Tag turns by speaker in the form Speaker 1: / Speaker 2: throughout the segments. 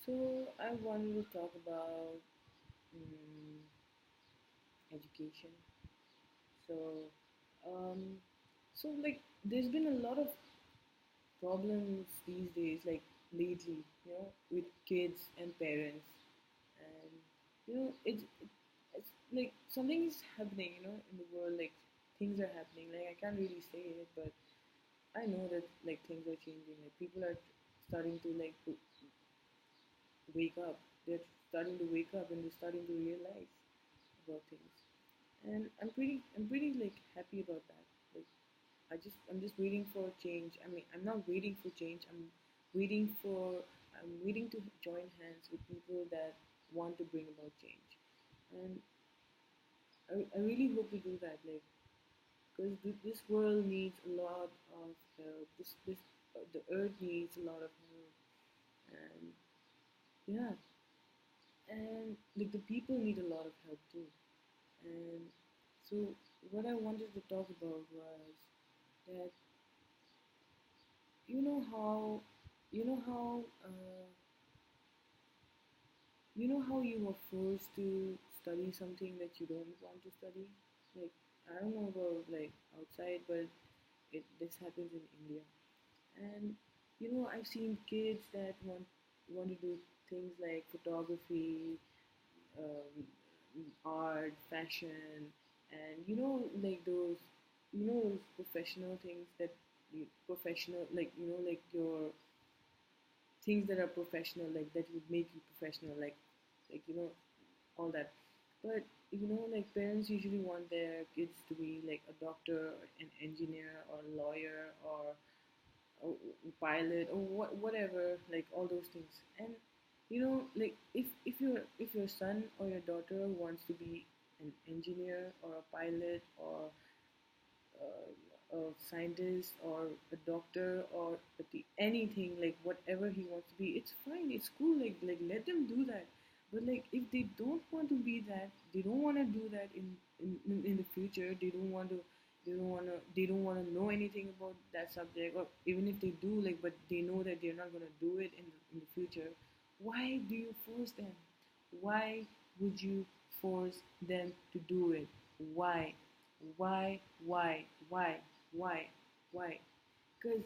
Speaker 1: So I wanted to talk about um, education. So, um, like there's been a lot of problems these days, like lately, with kids and parents, and it's like something is happening, in the world. Like things are happening. Like I can't really say it, but I know that like things are changing. Like people are starting to like wake up. They're starting to wake up and they're starting to realize about things. And I'm pretty like happy about that. Like I'm just waiting for change. I mean, I'm not waiting for change. Waiting for I'm waiting to join hands with people that want to bring about change. And I really hope to do that. Like because this world needs a lot of help. This the earth needs a lot of help. And yeah, and like the people need a lot of help too. And so what I wanted to talk about was that you know how you know how you were forced to study something that you don't want to study. Like I don't know about like outside, but this happens in India. And I've seen kids that want to do things like photography, um, art, fashion, and like those professional things that professional, like like your things that are professional, like that would make you professional, like all that. But like parents usually want their kids to be like a doctor, an engineer, or a lawyer, or pilot, or whatever, like all those things. And like if your son or your daughter wants to be an engineer or a pilot or a scientist or a doctor or anything, like whatever he wants to be, it's fine, it's cool, like let them do that. But like if they don't want to be that, they don't want to do that in the future, they don't want to know anything about that subject, or even if they do, like, but they know that they're not going to do it in the future. Why do you force them? Why would you force them to do it? Why? Why? Why? Why? Because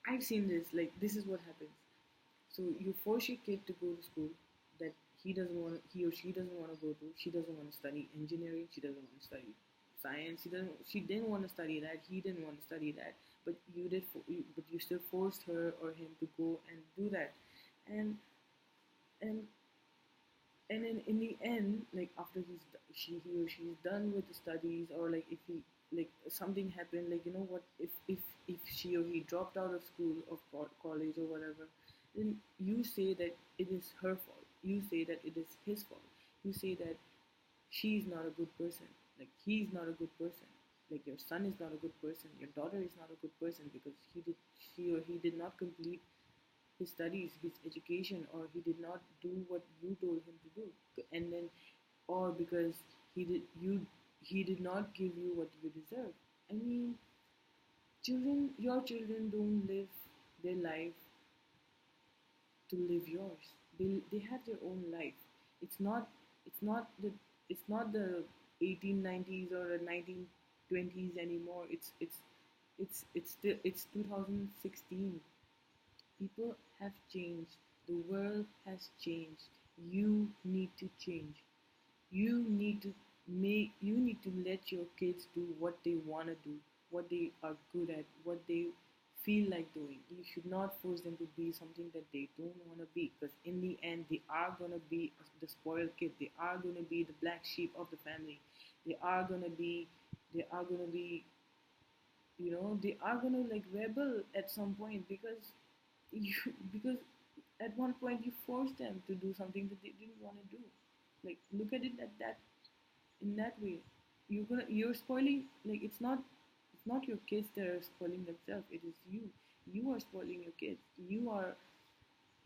Speaker 1: I've seen this. Like, this is what happens. So you force your kid to go to school that he or she doesn't want to go to. She doesn't want to study engineering. She doesn't want to study science. She didn't want to study that. He didn't want to study that. But but you still forced her or him to go and do that. And and in the end, like after he or she's done with the studies, or like if he, like something happened, like what, if she or he dropped out of school, of college or whatever, then you say that it is her fault, you say that it is his fault, you say that she's not a good person, like he's not a good person, like your son is not a good person, your daughter is not a good person because she or he did not complete his studies, his education, or he did not do what you told him to do, and then, or because he did not give you what you deserve. I mean, your children don't live their life to live yours. They have their own life. It's not it's not the it's not the 1890s or the 1920s anymore. It's 2016. People have changed. The world has changed. You need to change. You need to let your kids do what they want to do, what they are good at, what they feel like doing. You should not force them to be something that they don't want to be, because in the end they are going to be the spoiled kid. They are going to be the black sheep of the family. They are going to be they are going to be they are going to like rebel at some point, because you because at one point you forced them to do something that they didn't want to do. Like, look at it at that in that way. You're spoiling, like, it's not your kids that are spoiling themselves, it is you are spoiling your kids.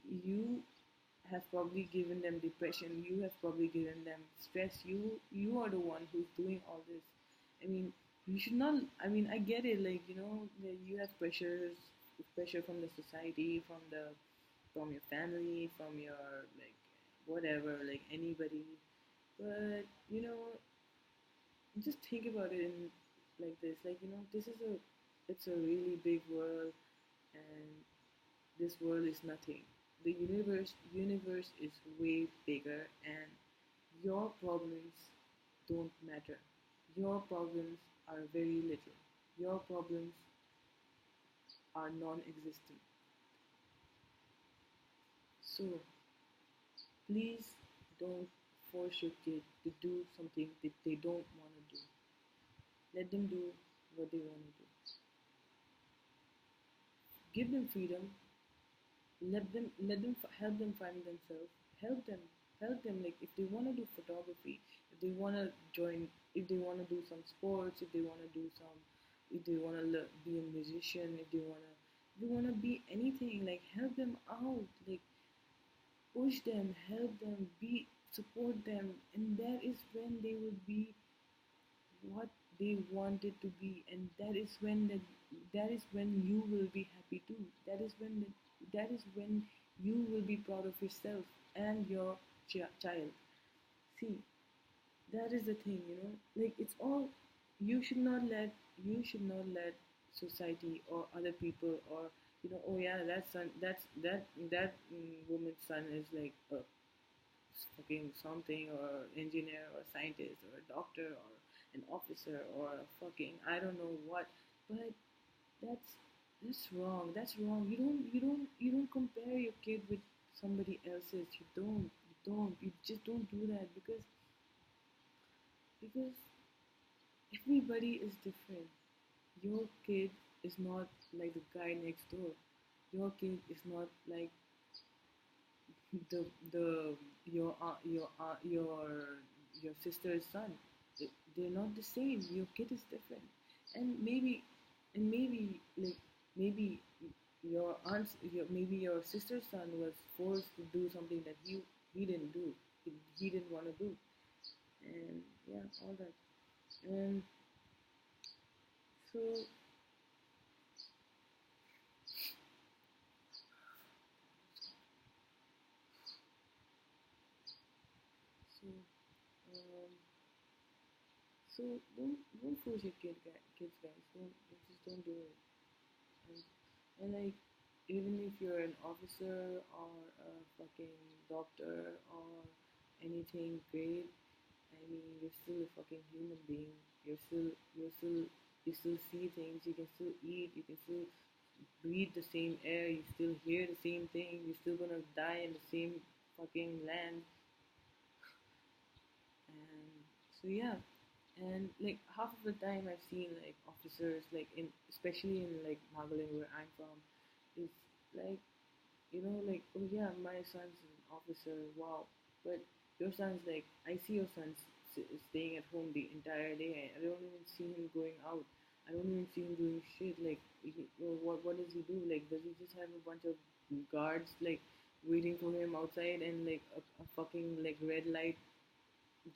Speaker 1: You have probably given them depression, you have probably given them stress, you are the one who's doing all this. I mean, you should not. I mean, I get it, like, that you have pressure from the society, from the from your family, from your like whatever, like anybody. But just think about it in like this, like this is a it's a really big world, and this world is nothing. The universe is way bigger, and your problems don't matter. Your problems are very little. Your problems are non-existent. So please don't force your kid to do something that they don't want to do. Let them do what they want to do. Give them freedom. Help them find themselves. Help them like if they want to do photography, if they want to join, if they want to do some sports, if they want to do some, if they want to be a musician, if they want to be anything, like help them out, like push them, help them, be support them, and that is when they will be what they wanted to be, and that is when you will be happy too. That is when you will be proud of yourself and your child. See, that is the thing, like it's all you should not let society or other people or oh yeah, that son that woman's son is like a fucking something or engineer or scientist or a doctor or an officer or a fucking I don't know what, but that's that's wrong. That's wrong. You don't compare your kid with somebody else's. You just don't do that because everybody is different. Your kid is not like the guy next door. Your kid is not like the your sister's son. They're not the same. Your kid is different, and maybe like maybe maybe your sister's son was forced to do something that he didn't do. He didn't want to do, and yeah, all that. And so so um so don't force your kids, guys. Don't do it. And, and like, even if you're an officer or a fucking doctor or anything great, I mean, you're still a fucking human being. You still see things. You can still eat. You can still breathe the same air. You still hear the same thing. You're still gonna die in the same fucking land. And so yeah, and like half of the time I've seen like officers like in especially in like Nagaland where I'm from, is like like, oh yeah, my son's an officer, wow. But your son's like, I see your son staying at home the entire day. I don't even see him going out. I don't even see him doing shit. Like, what does he do? Like, does he just have a bunch of guards like waiting for him outside and like a fucking like red light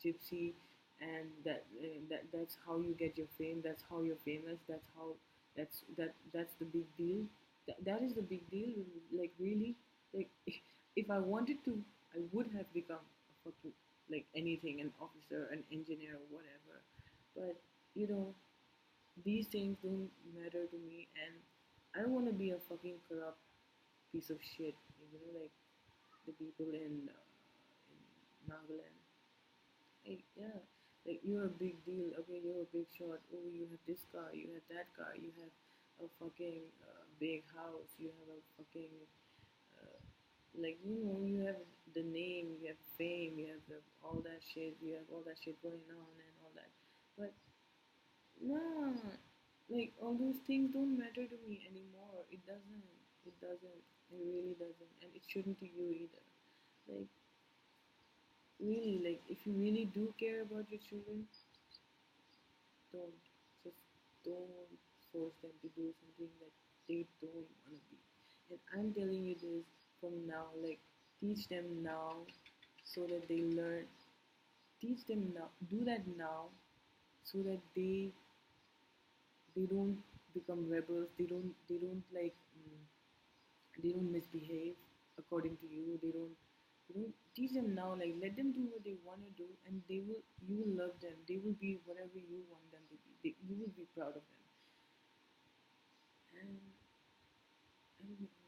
Speaker 1: gypsy, and that's how you get your fame. That's how you're famous. That's the big deal. That is the big deal. Like really, like if I wanted to, I would have become a fucking like anything, an officer, an engineer, or whatever. But you know, these things don't matter to me, and I don't want to be a fucking corrupt piece of shit. Like the people in Nagaland. Like, yeah, like you're a big deal. Okay, you're a big shot. Oh, you have this car, you have that car, you have a fucking big house, you have a fucking uh, like you have the name, you have fame, you have all that shit, you have all that shit going on and all that. But nah, like all those things don't matter to me anymore. It doesn't. It doesn't. It really doesn't, and it shouldn't to you either. Like really, like if you really do care about your children, don't just don't force them to do something that they don't want to be. And I'm telling you this from now, like teach them now so that they learn. Teach them now. Do that now so that they don't become rebels. They don't like they don't misbehave. according to you. They don't, teach them now. Like, let them do what they want to do, and you will love them. They will be whatever you want them to be. You will be proud of them. And I don't know.